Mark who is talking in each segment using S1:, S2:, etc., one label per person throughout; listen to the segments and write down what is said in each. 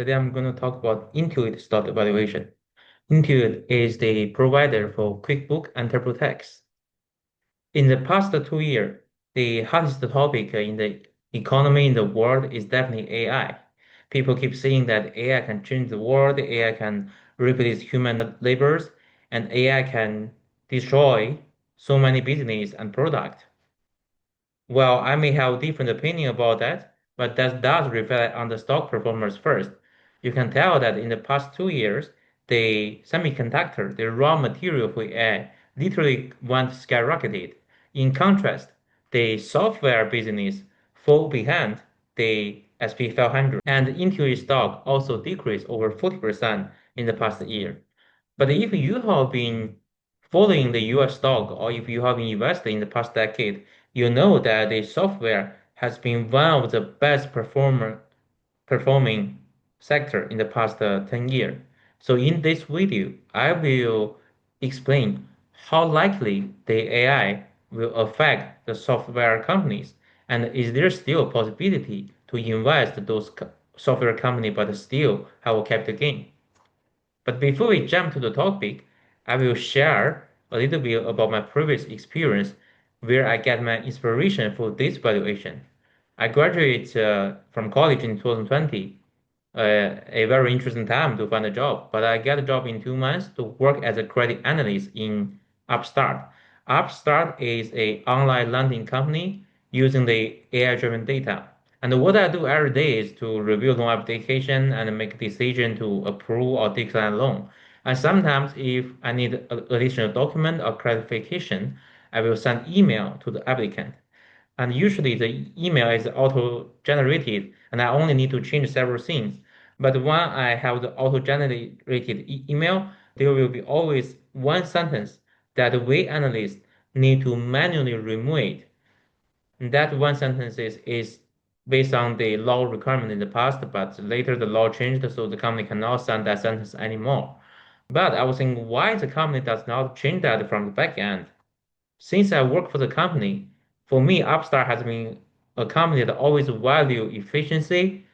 S1: Today I'm going to talk about Intuit stock evaluation. Intuit is the provider for QuickBooks and TurboTax. In the past 2 years, the hottest topic in the economy in the world is definitely AI. People keep saying that AI can change the world, AI can replace human labors, and AI can destroy so many business and products. Well, I may have a different opinion about that, but that does reflect on the stock performance first. You can tell that in the past 2 years, the semiconductor, the raw material for AI, literally went skyrocketed. In contrast, the software business fall behind the SP 500, and Intuit stock also decreased over 40% in the past year. But if you have been following the US stock or if you have been invested in the past decade, you know that the software has been one of the best performing sector in the past 10 years. So in this video, I will explain how likely the AI will affect the software companies, and is there still a possibility to invest those software companies but still have a capital gain? But before we jump to the topic, I will share a little bit about my previous experience where I get my inspiration for this valuation. I graduated from college in 2020, a very interesting time to find a job, but I got a job in 2 months to work as a credit analyst in Upstart. Upstart is an online lending company using the AI-driven data. And what I do every day is to review loan application and make a decision to approve or decline loan. And sometimes if I need additional document or clarification, I will send email to the applicant. And usually the email is auto-generated and I only need to change several things. But when I have the auto-generated email, there will be always one sentence that we analysts need to manually remove. And that one sentence is based on the law requirement in the past, but later the law changed, so the company cannot send that sentence anymore. But I was thinking, why the company does not change that from the back end? Since I work for the company, for me, Upstart has been a company that always value efficiency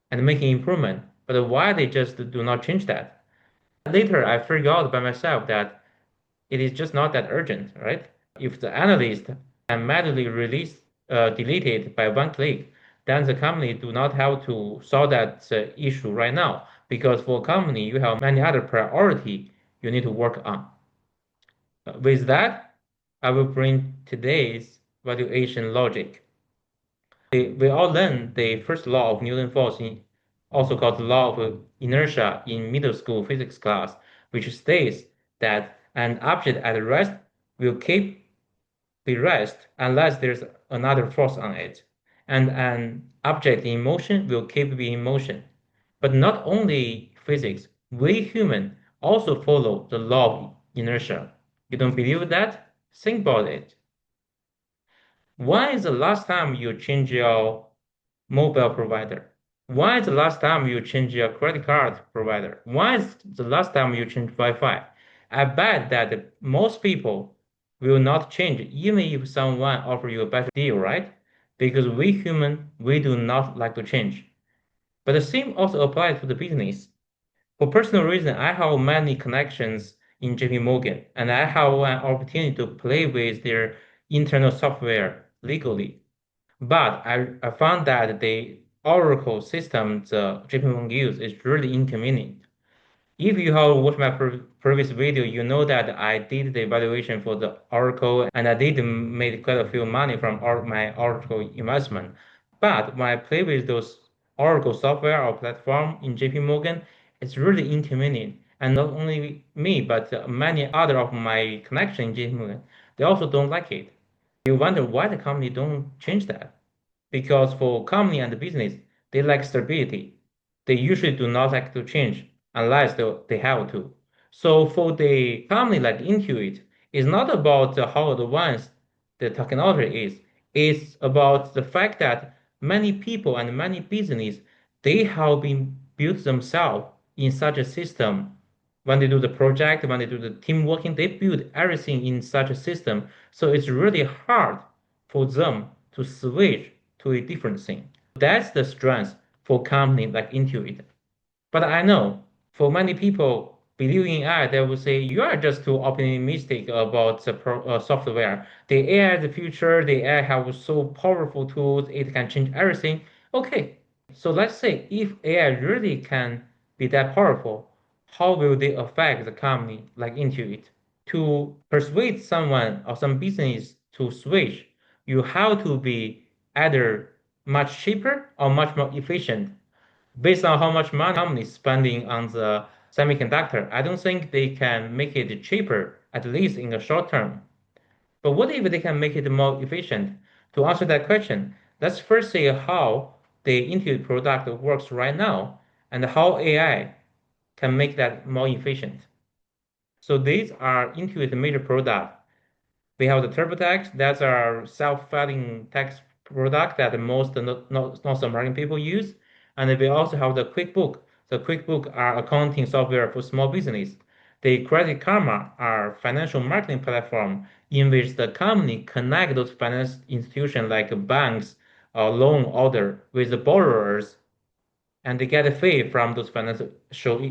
S1: and making improvement. But why they just do not change that? Later, I figured out by myself that it is just not that urgent, right? If the analyst can manually delete it by one click, then the company do not have to solve that issue right now because for a company you have many other priority you need to work on. With that, I will bring today's valuation logic. We all learned the first law of Newton's force, also called the law of inertia in middle school physics class, which states that an object at rest will keep be rest unless there's another force on it, and an object in motion will keep being in motion. But not only physics, we human also follow the law of inertia. You don't believe that? Think about it. When is the last time you change your mobile provider? When is the last time you change your credit card provider? When is the last time you change Wi-Fi? I bet that most people will not change even if someone offer you a better deal, right? Because we human, we do not like to change. But the same also applies to the business. For personal reason, I have many connections in JP Morgan, and I have an opportunity to play with their internal software legally. But I found that the Oracle system the JP Morgan use is really inconvenient. If you have watched my previous video, you know that I did the evaluation for the Oracle and I did make quite a few money from my Oracle investment. But when I play with those Oracle software or platform in JP Morgan, it's really inconvenient. And not only me, but many other of my connection in JP Morgan, they also don't like it. You wonder why the company don't change that. Because for company and business, they like stability. They usually do not like to change unless they have to. So for the company like Intuit, it's not about how advanced the technology is. It's about the fact that many people and many business, they have been built themselves in such a system. When they do the project, when they do the team working, they build everything in such a system. So it's really hard for them to switch to a different thing. That's the strength for company like Intuit. But I know for many people believing in AI, they will say you are just too optimistic about the software. The AI is the future. The AI have so powerful tools. It can change everything. Okay, so let's say if AI really can be that powerful, how will they affect the company like Intuit? To persuade someone or some business to switch, you have to be either much cheaper or much more efficient based on how much money company is spending on the semiconductor. I don't think they can make it cheaper, at least in the short term. But what if they can make it more efficient? To answer that question, let's first see how the Intuit product works right now and how AI can make that more efficient. So these are Intuit major products. We have the TurboTax, that's our self-filing tax product that most North American people use. And we also have the QuickBook. The QuickBook are accounting software for small business. The Credit Karma are financial marketing platform in which the company connect those finance institutions like banks or loan order with the borrowers and they get a fee from those financial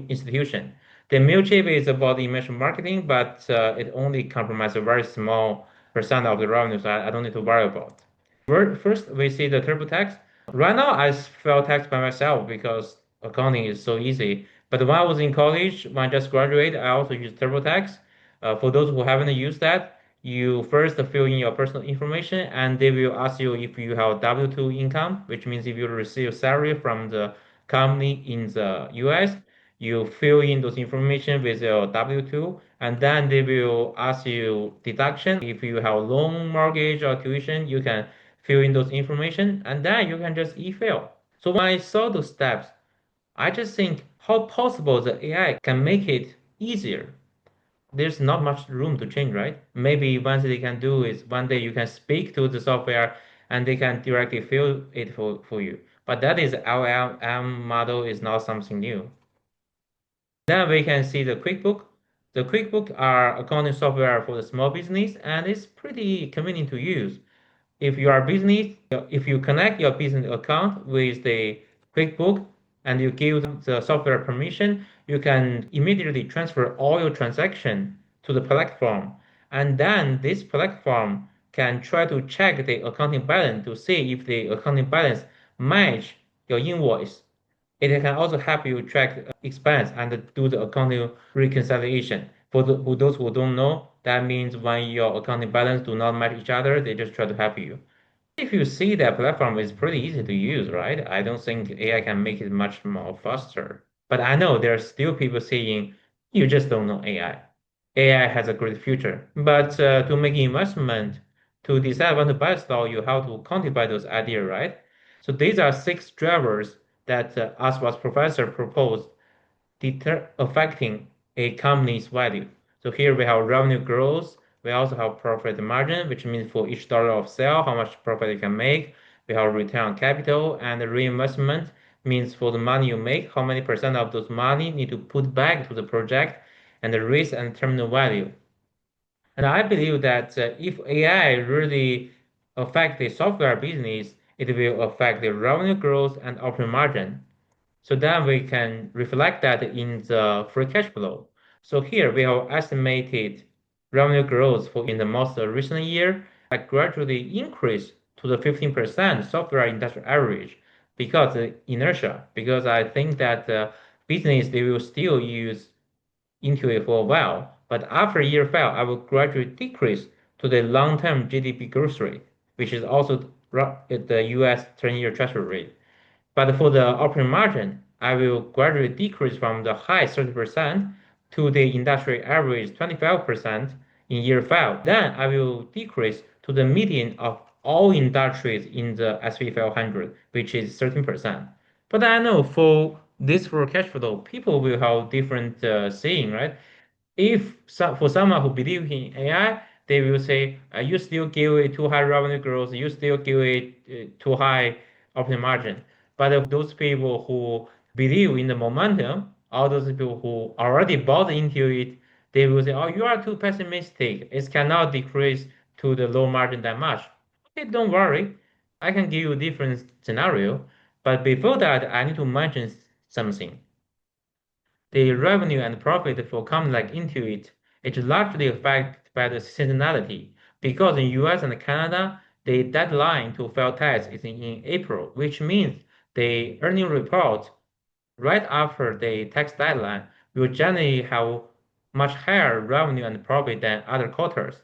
S1: institutions. The Mailchimp is about email marketing, but it only compromises a very small percent of the revenue, so I don't need to worry about. First, we see the TurboTax. Right now, I file tax by myself because accounting is so easy. But when I was in college, when I just graduated, I also used TurboTax. For those who haven't used that, you first fill in your personal information, and they will ask you if you have W-2 income, which means if you receive salary from the company in the US, you fill in those information with your W-2, and then they will ask you deduction. If you have loan, mortgage, or tuition, you can fill in those information, and then you can just e-fill. So when I saw those steps, I just think how possible the AI can make it easier. There's not much room to change, right? Maybe one thing they can do is one day you can speak to the software and they can directly fill it for you. But that is LLM model is not something new. Then we can see the QuickBook. The QuickBook are accounting software for the small business and it's pretty convenient to use. If you are business, if you connect your business account with the QuickBook and you give the software permission, you can immediately transfer all your transaction to the platform. And then this platform can try to check the accounting balance to see if the accounting balance match your invoice. It can also help you track expense and do the accounting reconciliation. For those who don't know, that means when your accounting balance do not match each other, they just try to help you. If you see that platform is pretty easy to use, right? I don't think AI can make it much more faster. But I know there are still people saying you just don't know AI. AI has a great future. But to make investment, to decide when to buy stock, you have to quantify those ideas, right? So these are six drivers that Aswa's professor proposed affecting a company's value. So here we have revenue growth. We also have profit margin, which means for each dollar of sale, how much profit you can make. We have return on capital and reinvestment means for the money you make, how many percent of those money need to put back to the project and the risk and terminal value. And I believe that if AI really affect the software business, it will affect the revenue growth and operating margin. So then we can reflect that in the free cash flow. So here we have estimated revenue growth for in the most recent year that gradually increase to the 15% software industry average because the inertia, because I think that business they will still use Intuit for a while, but after year 5, I will gradually decrease to the long-term GDP growth rate, which is also the US 10-year treasury rate. But for the operating margin, I will gradually decrease from the high 30% to the industry average 25% in year 5. Then I will decrease to the median of all industries in the S&P 500, which is 13%. But I know for this for cash flow, people will have different saying, right? If for someone who believes in AI, they will say, you still give it too high revenue growth, you still give it too high operating margin. But those people who believe in the momentum, all those people who already bought into it, they will say, oh, you are too pessimistic. It cannot decrease to the low margin that much. Okay, don't worry. I can give you a different scenario. But before that, I need to mention something. the revenue and profit for companies like Intuit is largely affected by the seasonality because in US and Canada, the deadline to file tax is in April, which means the earning report right after the tax deadline will generally have much higher revenue and profit than other quarters.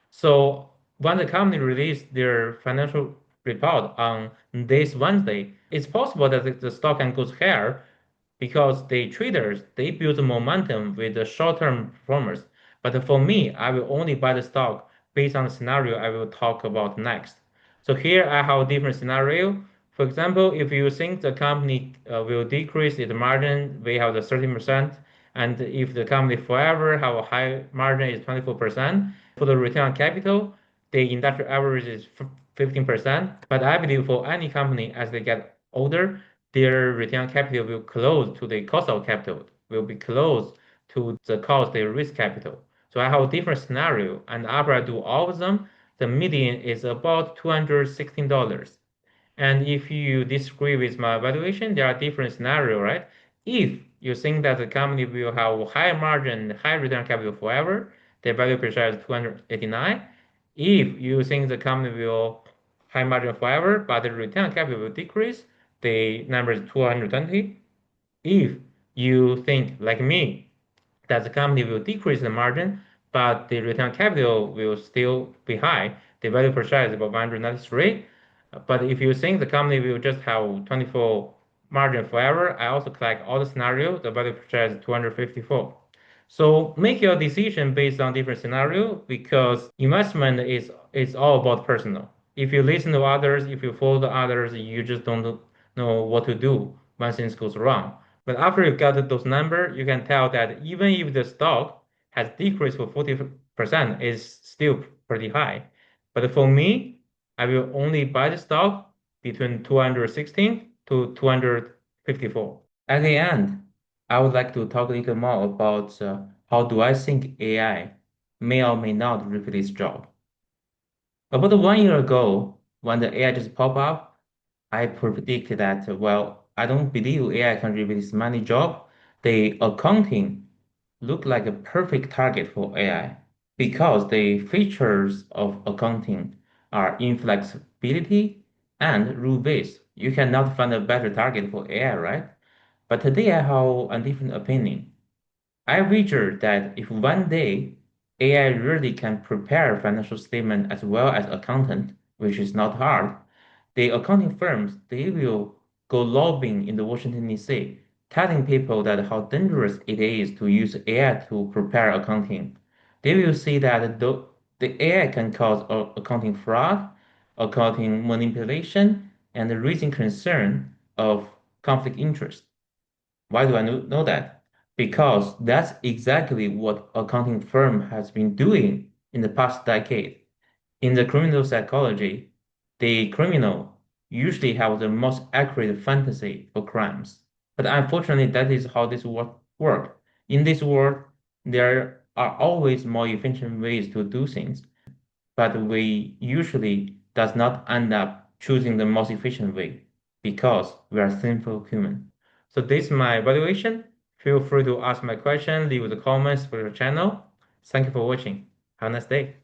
S1: So when the company released their financial report on this Wednesday, it's possible that the stock can go higher because the traders they build momentum with the short-term performance. But for me, I will only buy the stock based on the scenario I will talk about next. So here I have a different scenario. For example, if you think the company will decrease its margin, we have the 13%, and if the company forever have a high margin is 24%. For the return on capital, the industry average is 15%. But I believe for any company as they get older, their return on capital will close to the cost of capital, will be close to the cost of risk capital. So I have a different scenario, and after I do all of them, the median is about $216. And if you disagree with my valuation, there are different scenarios, right? If you think that the company will have high margin, high return on capital forever, the value per share is 289. If you think the company will high margin forever, but the return on capital will decrease, the number is 220. If you think, like me, that the company will decrease the margin, but the return on capital will still be high, the value per share is about 193. But if you think the company will just have 24 margin forever, I also collect all the scenarios, the value per share is 254. So make your decision based on different scenario because investment is all about personal. If you listen to others, if you follow the others, you just don't know what to do when things goes wrong. But after you get those numbers, you can tell that even if the stock has decreased for 40%, it's still pretty high. But for me, I will only buy the stock between 216 to 254. At the end, I would like to talk a little more about how do I think AI may or may not replace job. About 1 year ago, when the AI just popped up, I predicted that, well, I don't believe AI can replace many jobs. The accounting looked like a perfect target for AI because the features of accounting are inflexibility and rule-based. You cannot find a better target for AI, right? But today I have a different opinion. I wager that if one day AI really can prepare financial statement as well as accountant, which is not hard, the accounting firms they will go lobbying in the Washington D.C., telling people that how dangerous it is to use AI to prepare accounting. They will see that the AI can cause accounting fraud, accounting manipulation, and raising concern of conflict interest. Why do I know that? Because that's exactly what accounting firm has been doing in the past decade. In the criminal psychology, the criminal usually have the most accurate fantasy for crimes. But unfortunately, that is how this work. In this world, there are always more efficient ways to do things, but we usually does not end up choosing the most efficient way because we are simple human. So this is my evaluation. Feel free to ask my question, leave the comments for your channel. Thank you for watching. Have a nice day.